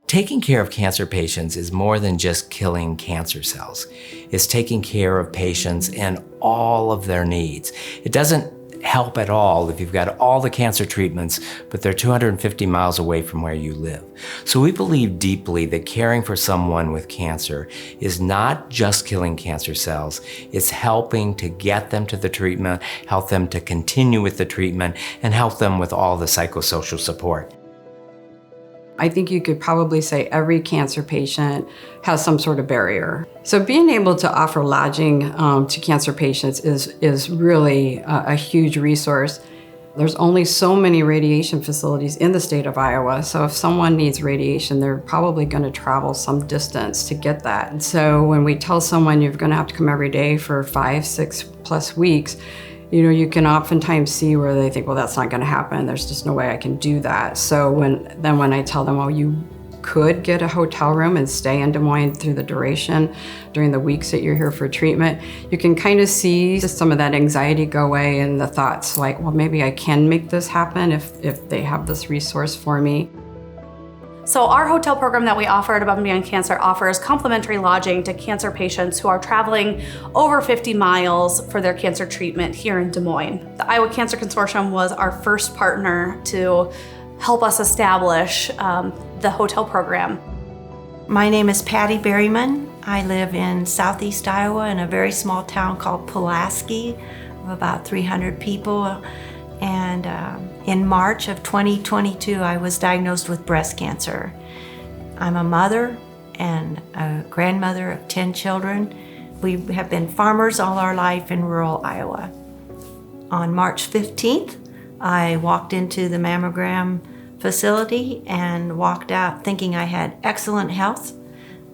Taking care of cancer patients is more than just killing cancer cells. It's taking care of patients and all of their needs. It doesn't help at all if you've got all the cancer treatments, but they're 250 miles away from where you live. So we believe deeply that caring for someone with cancer is not just killing cancer cells, it's helping to get them to the treatment, help them to continue with the treatment, and help them with all the psychosocial support. I think you could probably say every cancer patient has some sort of barrier. So being able to offer lodging to cancer patients is really a huge resource. There's only so many radiation facilities in the state of Iowa, so if someone needs radiation, they're probably going to travel some distance to get that. And so when we tell someone you're going to have to come every day for 5, 6+ weeks, you can oftentimes see where they think, well, that's not going to happen. There's just no way I can do that. So when I tell them, well, you could get a hotel room and stay in Des Moines through the duration, during the weeks that you're here for treatment, you can kind of see some of that anxiety go away and the thoughts like, well, maybe I can make this happen if they have this resource for me. So our hotel program that we offer at Above and Beyond Cancer offers complimentary lodging to cancer patients who are traveling over 50 miles for their cancer treatment here in Des Moines. The Iowa Cancer Consortium was our first partner to help us establish the hotel program. My name is Patty Berryman. I live in southeast Iowa in a very small town called Pulaski of about 300 people. And in March of 2022, I was diagnosed with breast cancer. I'm a mother and a grandmother of 10 children. We have been farmers all our life in rural Iowa. On March 15th, I walked into the mammogram facility and walked out thinking I had excellent health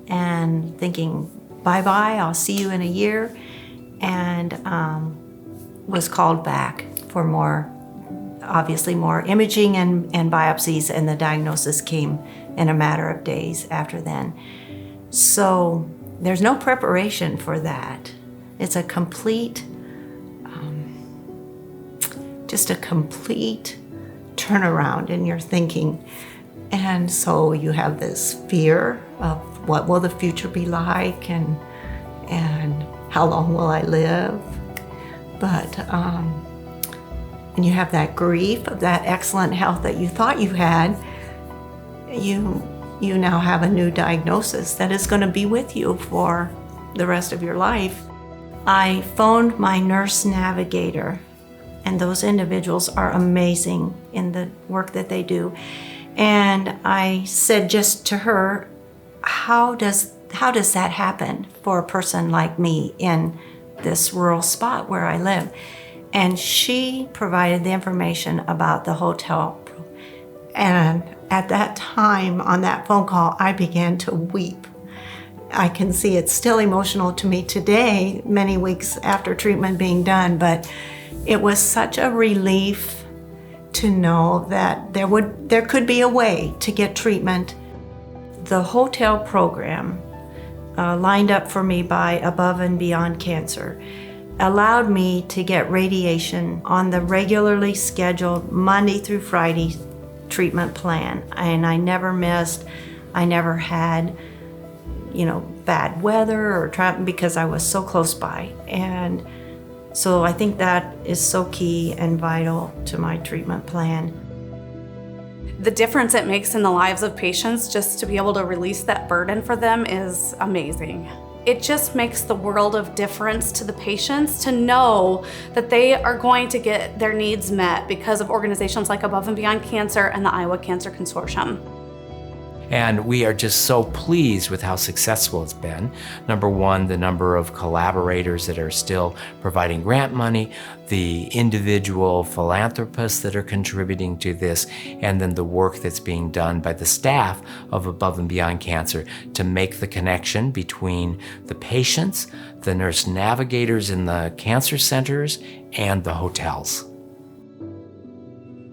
and thinking, bye-bye, I'll see you in a year, and was called back for more imaging and biopsies, and the diagnosis came in a matter of days after then. So there's no preparation for that. It's a complete, just a complete turnaround in your thinking. And so you have this fear of what will the future be like and how long will I live? But and you have that grief of that excellent health that you thought you had. You now have a new diagnosis that is going to be with you for the rest of your life. I phoned my nurse navigator, and those individuals are amazing in the work that they do. And I said just to her, how does that happen for a person like me in this rural spot where I live? And she provided the information about the hotel. And at that time, on that phone call, I began to weep. I can see it's still emotional to me today, many weeks after treatment being done, but it was such a relief to know that there could be a way to get treatment. The hotel program, lined up for me by Above and Beyond Cancer, allowed me to get radiation on the regularly scheduled Monday through Friday treatment plan. And I never missed, I never had, bad weather or traffic because I was so close by. And so I think that is so key and vital to my treatment plan. The difference it makes in the lives of patients just to be able to release that burden for them is amazing. It just makes the world of difference to the patients to know that they are going to get their needs met because of organizations like Above and Beyond Cancer and the Iowa Cancer Consortium. And we are just so pleased with how successful it's been. Number one, the number of collaborators that are still providing grant money, the individual philanthropists that are contributing to this, and then the work that's being done by the staff of Above and Beyond Cancer to make the connection between the patients, the nurse navigators in the cancer centers, and the hotels.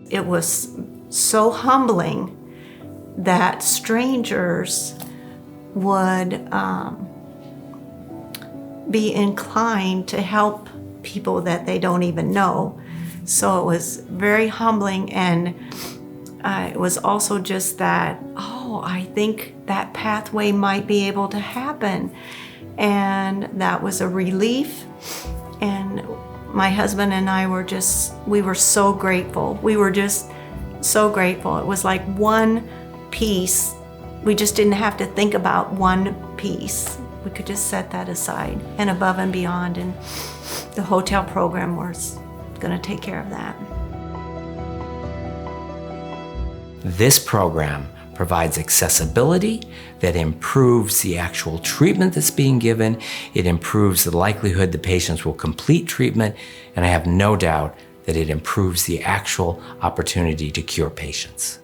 It was so humbling that strangers would be inclined to help people that they don't even know. So it was very humbling, and it was also just that, oh, oh, I think that pathway might be able to happen. And that was a relief. And my husband and I we were so grateful. We were just so grateful. It was like one piece. We just didn't have to think about one piece. We could just set that aside and above and beyond. And the hotel program was going to take care of that. This program provides accessibility that improves the actual treatment that's being given. It improves the likelihood the patients will complete treatment, and I have no doubt that it improves the actual opportunity to cure patients.